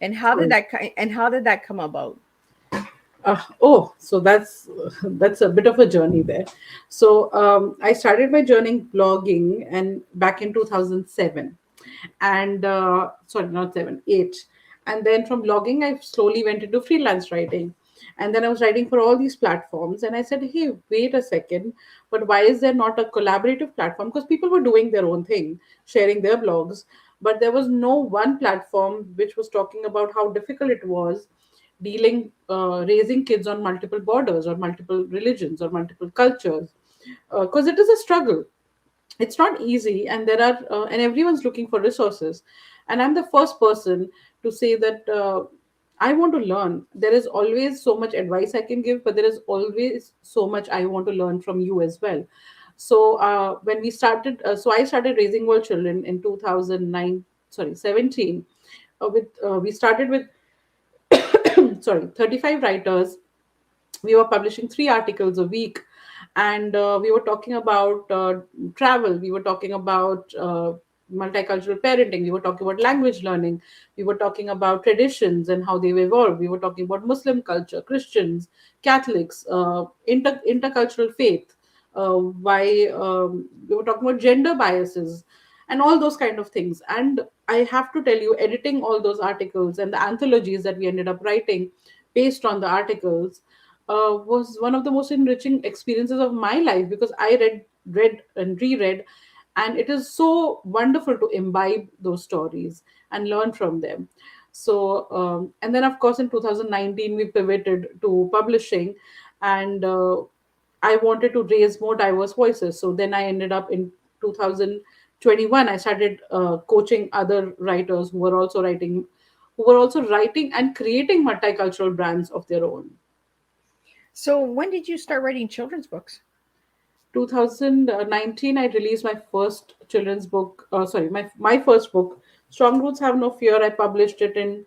and how did sorry. that come about? Oh, so that's a bit of a journey there. So I started my journey blogging and back in 2007, and sorry, not seven, eight, and then from blogging I slowly went into freelance writing, and then I was writing for all these platforms, and I said, hey, wait a second, but why is there not a collaborative platform? Because people were doing their own thing, sharing their blogs, but there was no one platform which was talking about how difficult it was raising kids on multiple borders or multiple religions or multiple cultures, because it is a struggle. It's not easy, and everyone's looking for resources, and I'm the first person to say that I want to learn. There is always so much advice I can give, but there is always so much I want to learn from you as well. So when we started so I started raising world children in 2009, sorry, 17. With We started with sorry, 35 writers. We were publishing 3 articles a week, and we were talking about travel, we were talking about multicultural parenting, we were talking about language learning, we were talking about traditions and how they've evolved, we were talking about Muslim culture, Christians, Catholics, intercultural faith, why we were talking about gender biases and all those kind of things. And I have to tell you, editing all those articles and the anthologies that we ended up writing based on the articles was one of the most enriching experiences of my life, because I read and reread, and it is so wonderful to imbibe those stories and learn from them. So, and then of course in 2019 we pivoted to publishing, and I wanted to raise more diverse voices. So then I ended up in 2021. I started coaching other writers who were also writing and creating multicultural brands of their own. So when did you start writing children's books? 2019, I released my first children's book. Sorry, my first book, Strong Roots Have No Fear. I published it in.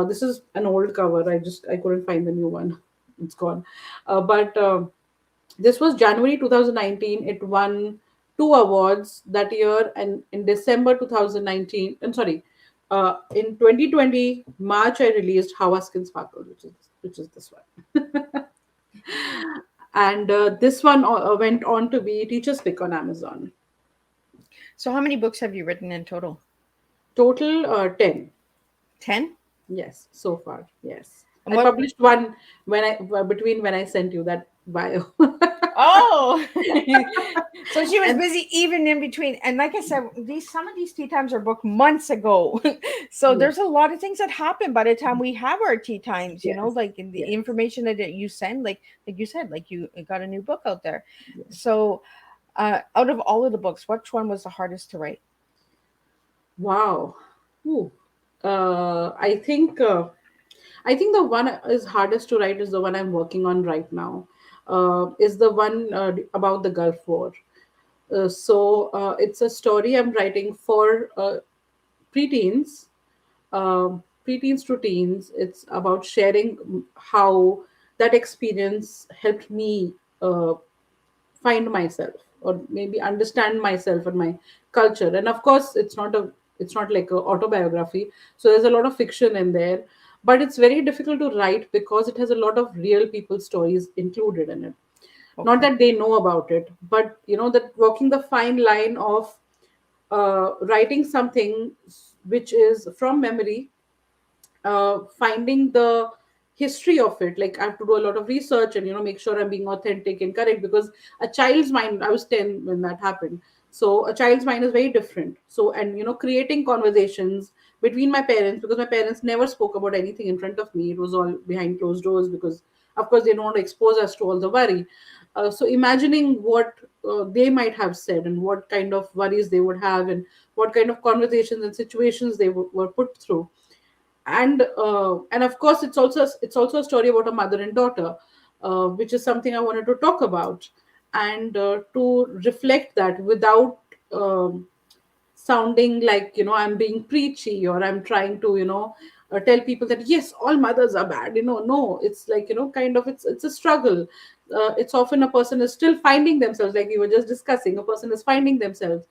This is an old cover. I couldn't find the new one. It's gone. But this was January 2019. It won 2 awards that year, and in December 2019. I'm sorry. In 2020 March, I released How Our Skin Sparkles, which is this one. And this one went on to be Teacher's Pick on Amazon. So how many books have you written in total? Total 10. 10? Yes, so far. Yes. And I what? published one between when I sent you that bio. Oh, so she was And busy even in between. And like I said, these some of these tea times are booked months ago. So yes, there's a lot of things that happen by the time we have our tea times. yes, Like in the yes, information that you send, like you said, like you got a new book out there. yes. So, out of all of the books, which one was the hardest to write? Wow. Ooh. I think the one is hardest to write is the one I'm working on right now. Is the one about the Gulf War. It's a story I'm writing for preteens, preteens to teens. It's about sharing how that experience helped me find myself, or maybe understand myself and my culture. And of course, it's not like a autobiography. So there's a lot of fiction in there, but it's very difficult to write because it has a lot of real people stories included in it. Not Okay. that they know about it, but that walking the fine line of writing something which is from memory, finding the history of it. Like, I have to do a lot of research and make sure I'm being authentic and correct, because a child's mind, I was 10 when that happened, so a child's mind is very different. So, and creating conversations between my parents, because my parents never spoke about anything in front of me. It was all behind closed doors, because of course they don't want to expose us to all the worry. So imagining what they might have said, and what kind of worries they would have, and what kind of conversations and situations they were put through. And of course it's also a story about a mother and daughter, which is something I wanted to talk about, and to reflect that without um, sounding like, I'm being preachy, or I'm trying to, tell people that yes, all mothers are bad. No, it's like, kind of, it's a struggle. It's often a person is still finding themselves, like we were just discussing, a person is finding themselves.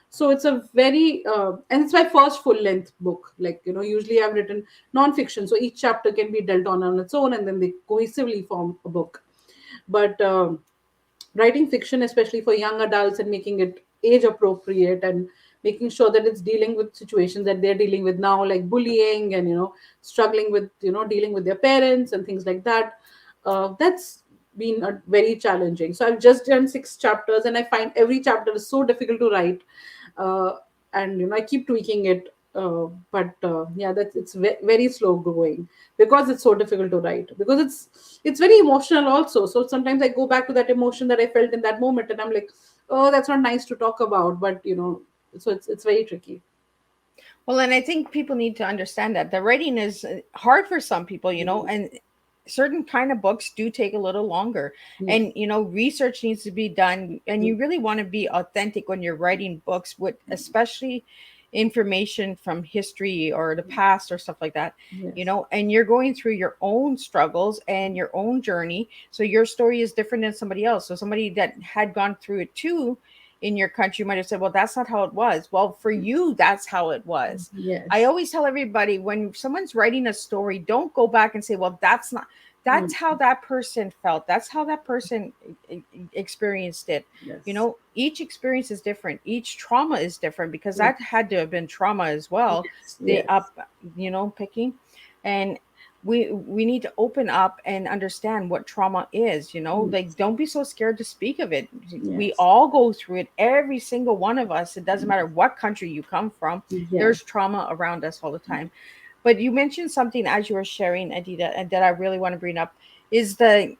So it's a very and it's my first full length book. Like, usually I've written non-fiction, so each chapter can be dealt on its own, and then they cohesively form a book. But writing fiction, especially for young adults, and making it age appropriate, and making sure that it's dealing with situations that they're dealing with now, like bullying, and struggling with, dealing with their parents and things like that, that's been a very challenging. So I've just done 6 chapters, and I find every chapter is so difficult to write. uh, and I keep tweaking it, but yeah, that's it's very slow going, because it's so difficult to write, because it's very emotional also. So sometimes I go back to that emotion that I felt in that moment, and I'm like, oh, that's not nice to talk about. But so it's very tricky. Well, and I think people need to understand that the writing is hard for some people, Mhm. and certain kind of books do take a little longer. Yes. And research needs to be done, and Yes. you really want to be authentic when you're writing books with especially information from history or the past or stuff like that. Yes. And you're going through your own struggles and your own journey, so your story is different than somebody else. So somebody that had gone through it too in your country might have said, well, that's not how it was. Well, for you, that's how it was. I Yes. always tell everybody, when someone's writing a story, don't go back and say, well, that's not, Mm. that's how that person felt, that's how that person experienced it. Yes. Each experience is different, each trauma is different, because Yes. that had to have been trauma as well. Yes. The Yes. up, picking. And we need to open up and understand what trauma is. Like, Yes. don't be so scared to speak of it. We Yes. all go through it, every single one of us. It doesn't matter what country you come from, Yes. there's trauma around us all the time. But you mentioned something as you were sharing, Adita, and that I really want to bring up, is the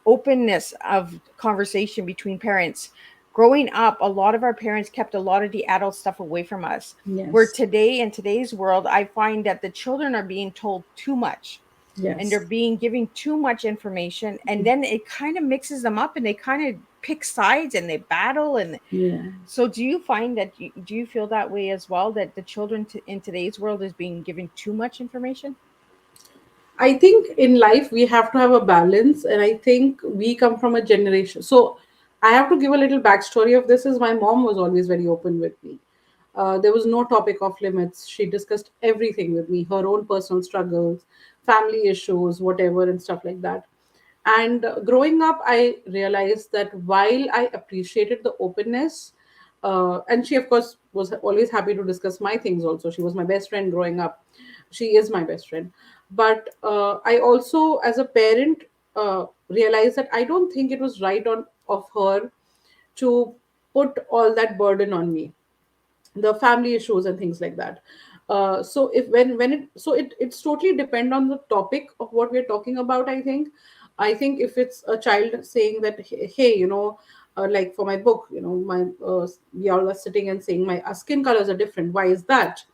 openness of conversation between parents. Growing up, a lot of our parents kept a lot of the adult stuff away from us. Where Yes. today, in today's world, I find that the children are being told too much, and they're Yes. being given too much information, and then it kind of mixes them up, and they kind of pick sides and they battle. And Yeah. so do you find that do you feel that way as well, that the children in today's world is being given too much information? I think in life we have to have a balance, and I think we come from a generation. So I have to give a little backstory of this. Is my mom was always very open with me. There was no topic off limits. She discussed everything with me, her own personal struggles, family issues, whatever, and stuff like that. And growing up, I realized that while I appreciated the openness, and she, of course, was always happy to discuss my things also. She was my best friend growing up. She is my best friend. But I also, as a parent, realized that I don't think it was right on of her to put all that burden on me, the family issues and things like that. So if when it so it's totally depend on the topic of what we're talking about. I think if it's a child saying that, hey, like for my book, my we all are sitting and saying my skin colors are different, why is that?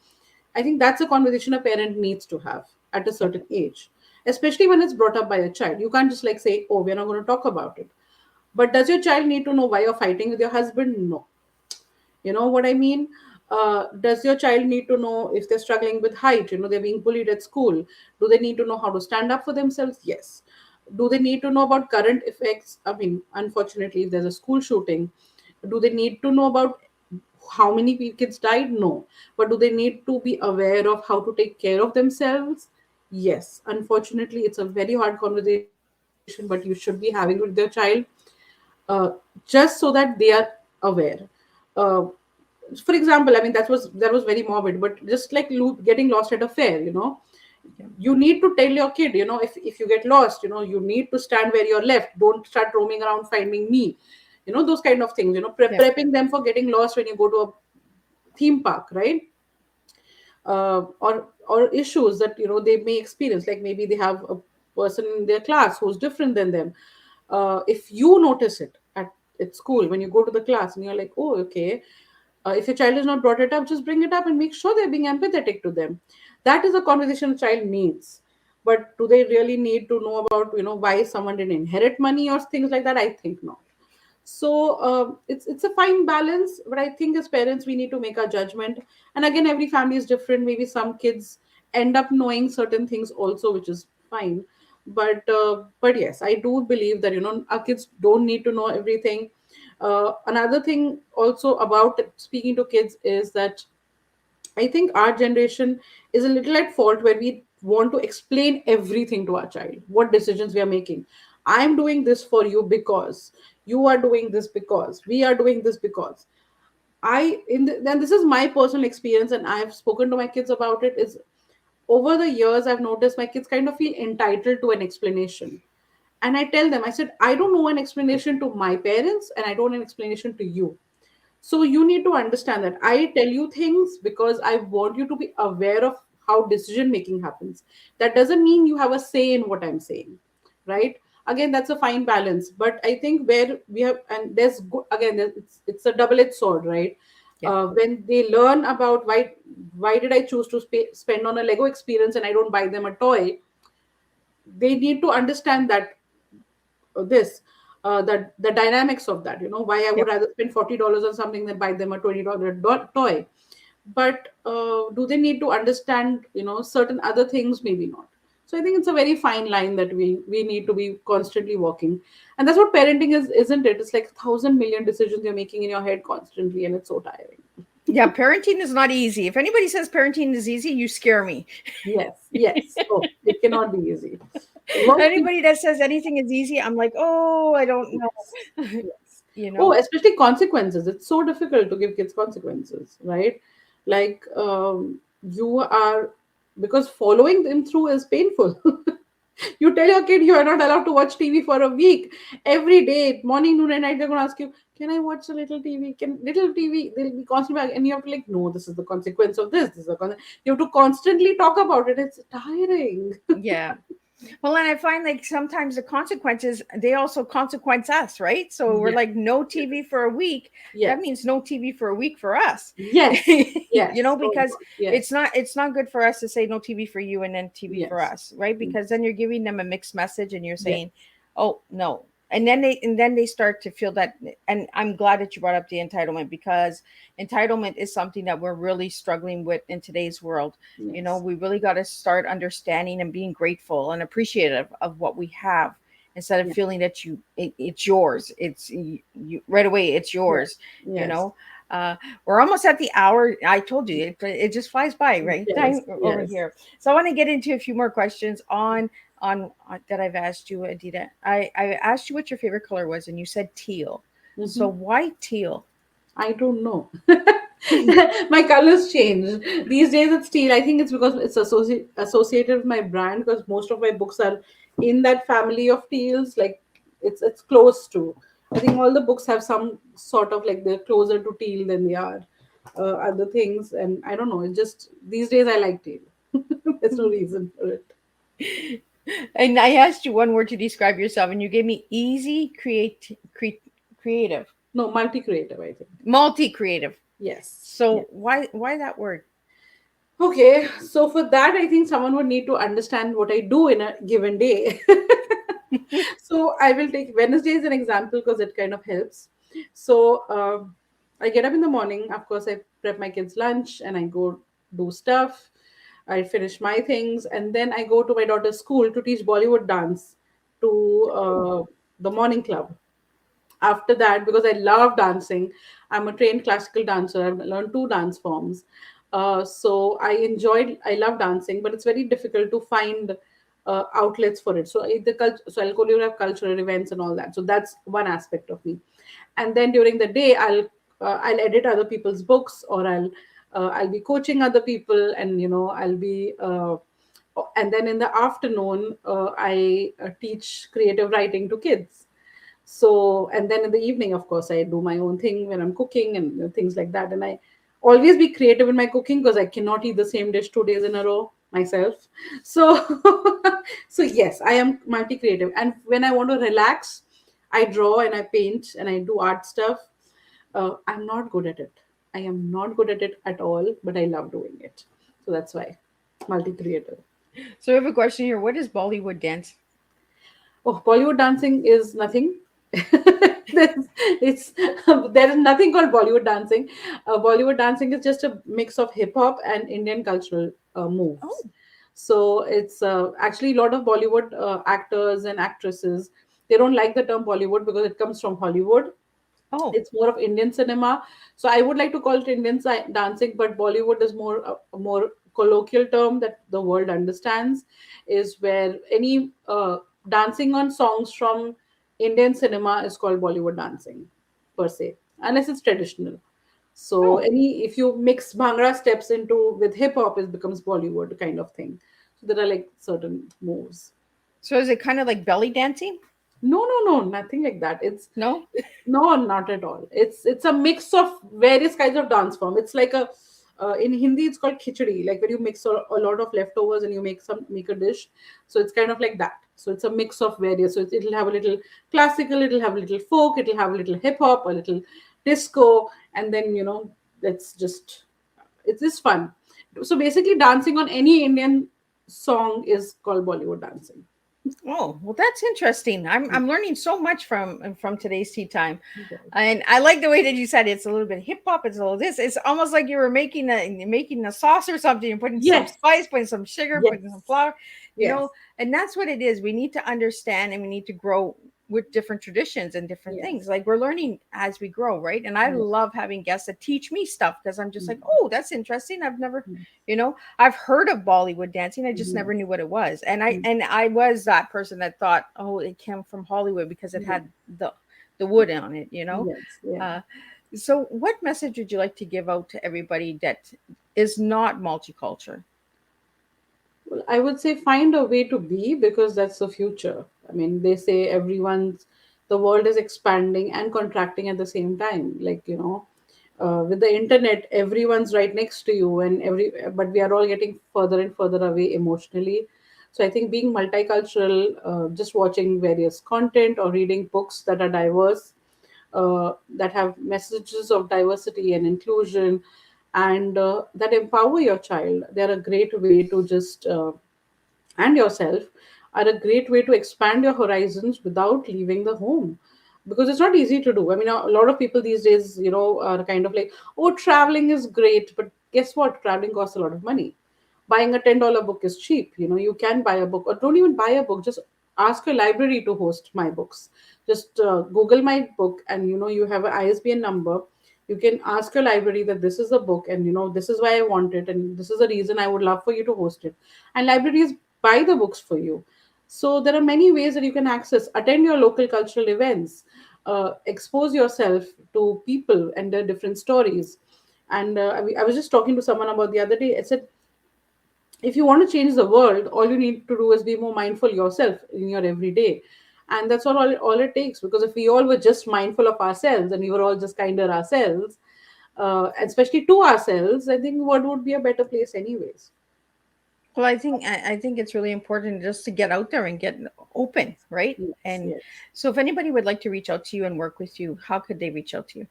I think that's a conversation a parent needs to have at a certain Definitely. age, especially when it's brought up by a child. You can't just like say, oh, we're not going to talk about it. But does your child need to know why you're fighting with your husband? No. You know what I mean? Does your child need to know if they're struggling with height? They're being bullied at school. Do they need to know how to stand up for themselves? Yes. Do they need to know about current effects? I mean, unfortunately, if there's a school shooting, do they need to know about how many kids died? No. But do they need to be aware of how to take care of themselves? Yes. Unfortunately, it's a very hard conversation, but you should be having with your child, uh, just so that they are aware. Uh, for example, I mean, that was very morbid, but just like getting lost at a fair, Yeah. you need to tell your kid, if you get lost, you need to stand where you're left. Don't start roaming around finding me. Those kind of things. Yeah. Prepping them for getting lost when you go to a theme park, right? Or issues that they may experience, like maybe they have a person in their class who's different than them. If you notice it at school when you go to the class and you're like, oh, okay, If your child is not brought it up, just bring it up and make sure they're being empathetic to them. That is a conversation a child needs. But do they really need to know about, why someone didn't inherit money or things like that? I think not. So it's a fine balance, but I think as parents we need to make our judgment. And again, every family is different. Maybe some kids end up knowing certain things also, which is fine. But yes, I do believe that our kids don't need to know everything. Another thing also about speaking to kids is that I think our generation is a little at fault where we want to explain everything to our child, what decisions we are making. I'm doing this for you because you are doing this because we are doing this because then this is my personal experience, and I've spoken to my kids about it. Is over the years I've noticed my kids kind of feel entitled to an explanation, and I tell them, I said, I don't know an explanation to my parents, and I don't know an explanation to you. So you need to understand that I tell you things because I want you to be aware of how decision making happens. That doesn't mean you have a say in what I'm saying, right? Again, that's a fine balance. But I think where we have, and again, it's a double-edged sword, right? Yeah. When they learn about why did I choose to spend on a Lego experience and I don't buy them a toy, they need to understand that this the dynamics of that, why I would Yep. rather spend $40 on something than buy them a $20 toy. But do they need to understand certain other things? Maybe not. So I think it's a very fine line that we need to be constantly walking. And that's what parenting is, isn't it? It's like 1,000 million decisions you're making in your head constantly, and it's so tiring. Yeah, parenting is not easy. If anybody says parenting is easy, you scare me. Yes. Oh, it cannot be easy. Working. Anybody that says anything is easy, I'm like, oh, I don't Yes. know. Yes. you Oh, know? especially consequences. It's so difficult to give kids consequences, right? Like you are, because following them through is painful. You tell your kid you are not allowed to watch TV for a week. Every day, morning, noon, and night, they're going to ask you, "Can I watch a little TV? Can little TV?" They'll be constantly back, and you have to like, "No, this is the consequence of this. This is the You have to constantly talk about it. It's tiring. Yeah. Well, and I find like sometimes the consequences, they also consequence us, right? So we're Yes. like, no TV for a week. That Yes. means no TV for a week for us. Yes. Yes. Oh Because God. Yes. it's not good for us to say no TV for you and then TV for Yes. us, right? Because then you're giving them a mixed message and you're Yes. saying, oh no. And then they start to feel that. And I'm glad that you brought up the entitlement, because entitlement is something that we're really struggling with in today's world. Yes. We really got to start understanding and being grateful and appreciative of what we have, instead of Yes. feeling that it's yours. It's you right away, it's Yes. yours. you Yes. know uh we're almost at the hour. I told you it just flies by, right? Yes. Time over Yes. here. So I want to get into a few more questions on that I've asked you, Adita. I asked you what your favorite color was, and you said teal. So Mhm. why teal? I don't know. My colors change. These days it's teal. I think it's because it's associated with my brand, because most of my books are in that family of teals. Like it's close to. I think all the books have some sort of like they're closer to teal than they are other things. And I don't know. It just these days I like teal. There's no reason for it. And I asked you one word to describe yourself, and you gave me easy, creative, No, multi-creative, I think. multi creative. Yes. So Yes. why that word? Okay, so for that, I think someone would need to understand what I do in a given day. So I will take Wednesday as an example because it kind of helps. So I get up in the morning. Of course, I prep my kids' lunch and I go do stuff. I finish my things, and then I go to my daughter's school to teach Bollywood dance to the morning club. After that, because I love dancing, I'm a trained classical dancer. I've learned two dance forms. So I love dancing, but it's very difficult to find outlets for it. So so I'll choreograph cultural events and all that. So that's one aspect of me. And then during the day, I'll edit other people's books, or I'll be coaching other people, and I'll be and then in the afternoon, I teach creative writing to kids. So, and then in the evening, of course, I do my own thing when I'm cooking and things like that. And I always be creative in my cooking because I cannot eat the same dish 2 days in a row myself. So, so yes, I am multi-creative. And when I want to relax, I draw and I paint and I do art stuff. I'm not good at it. I am not good at it at all, but I love doing it. So that's why multi creative. So I have a question here. What is Bollywood dance? Oh, Bollywood dancing is nothing. It's there is nothing called Bollywood dancing. Bollywood dancing is just a mix of hip hop and Indian cultural Oh, moves. So it's actually a lot of Bollywood actors and actresses. They don't like the term Bollywood because it comes from Hollywood. oh, It's more of Indian cinema. So I would like to call it Indian dancing, but Bollywood is more a more colloquial term that the world understands. Is where any dancing on songs from Indian cinema is called Bollywood dancing per se, unless it's traditional. So oh. any if you mix bhangra steps into with hip hop, it becomes Bollywood kind of thing. So there are like certain moves. So is it kind of like belly dancing? No, no, no, nothing like that. No? No, not at all. It's a mix of various kinds of dance form. It's like a in Hindi it's called khichdi, like when you mix a lot of leftovers and you make a dish. So it's kind of like that. So it's a mix of various. So it'll have a little classical, it'll have a little folk, it'll have a little hip hop, a little disco, and then that's just it's just fun. So basically, dancing on any Indian song is called Bollywood dancing. Oh, well, that's interesting. I'm learning so much from today's tea time, Yes. and I like the way that you said it's a little bit hip hop. It's a little this. It's almost like you were making a sauce or something. You're putting some Yes. spice, putting some sugar, Yes. putting some flour. You Yes. know, and that's what it is. We need to understand, and we need to grow with different traditions and different Yes. things. Like we're learning as we grow, right? And I Yes. love having guests that teach me stuff because I'm just like, Mm. oh, that's interesting. I've never, Mm. I've heard of Bollywood dancing. I just Yes. never knew what it was. And I Mm. and I was that person that thought, oh, it came from Hollywood because it Yes. had the wood on it. Yes. Yeah. Uh, so what message would you like to give out to everybody that is not multicultural? Well, I would say find a way to be because that's the future. I mean, they say the world is expanding and contracting at the same time. Like, with the internet, everyone's right next to you, but we are all getting further and further away emotionally. So I think being multicultural, just watching various content or reading books that are diverse, that have messages of diversity and inclusion, and that empower your child, they're a great way to just and yourself are a great way to expand your horizons without leaving the home, because it's not easy to do. I mean, a lot of people these days are kind of like, oh, traveling is great, but guess what, traveling costs a lot of money. Buying a $10 book is cheap. You can buy a book, or don't even buy a book, just ask your library to host my books. Just Google my book, and you have an ISBN number. You can ask your library that this is a book, and this is why I want it, and this is the reason I would love for you to host it. And libraries buy the books for you. So there are many ways that you can access. Attend your local cultural events, expose yourself to people and their different stories. And I was just talking to someone about the other day. I said, if you want to change the world, all you need to do is be more mindful yourself in your everyday. And that's all it takes. Because if we all were just mindful of ourselves and we were all just kinder ourselves, especially to ourselves, I think what would be a better place, anyways. Well, I think it's really important just to get out there and get open, right? Yes, And yes. so if anybody would like to reach out to you and work with you, how could they reach out to you?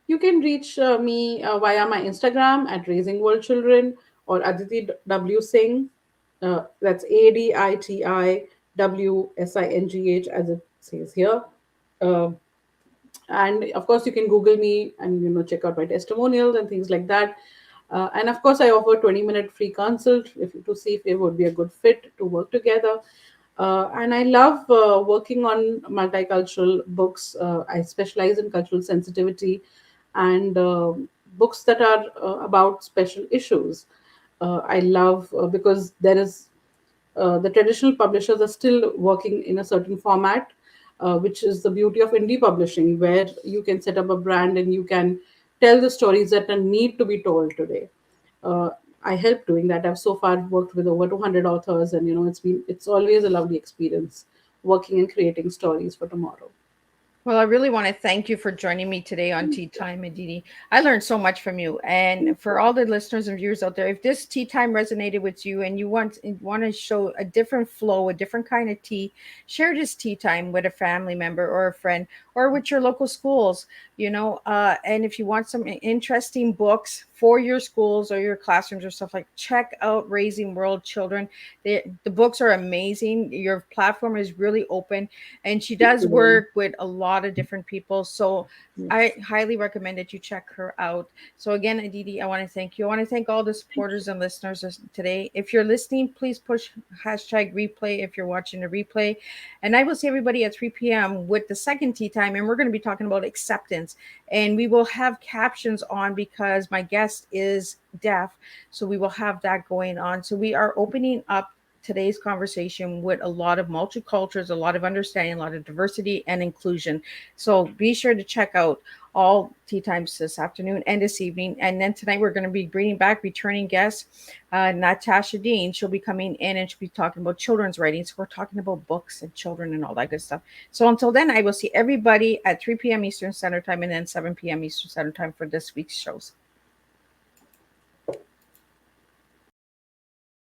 You can reach me via my Instagram at Raising World Children, or Aditi W Singh. That's ADITIWSINGH, as it says here. Uh, and of course, you can Google me and check out my testimonials and things like that. And of course, I offer 20-minute free consult to see if it would be a good fit to work together. And I love working on multicultural books. I specialize in cultural sensitivity and books that are about special issues. I love because there is the traditional publishers are still working in a certain format, which is the beauty of indie publishing, where you can set up a brand and you can tell the stories that need to be told today. Uh, I help doing that. I've so far worked with over 200 authors, and it's always a lovely experience working and creating stories for tomorrow. Well, I really want to thank you for joining me today on Tea Time, Aditi. I learned so much from you. And for all the listeners and viewers out there, if this tea time resonated with you and you want to show a different flow, a different kind of tea, share this tea time with a family member or a friend or with your local schools. And if you want some interesting books for your schools or your classrooms or stuff, like, check out Raising World Children. The books are amazing. Your platform is really open, and she does work with a lot of different people. So I Yes. highly recommend that you check her out. So again, Aditi, I want to thank you. I want to thank all the Thank supporters you. and listeners today. If you're listening, please push hashtag replay if you're watching the replay. And I will see everybody at 3 p.m. with the second tea time. And we're going to be talking about acceptance. And we will have captions on because my guest is deaf. So we will have that going on. So we are opening up today's conversation with a lot of multicultures, a lot of understanding, a lot of diversity and inclusion. So be sure to check out all tea times this afternoon and this evening. And then tonight we're going to be bringing back returning guest, Natasha Dean. She'll be coming in and she'll be talking about children's writing. So we're talking about books and children and all that good stuff. So until then, I will see everybody at 3 p.m. Eastern Standard Time and then 7 p.m. Eastern Standard Time for this week's shows.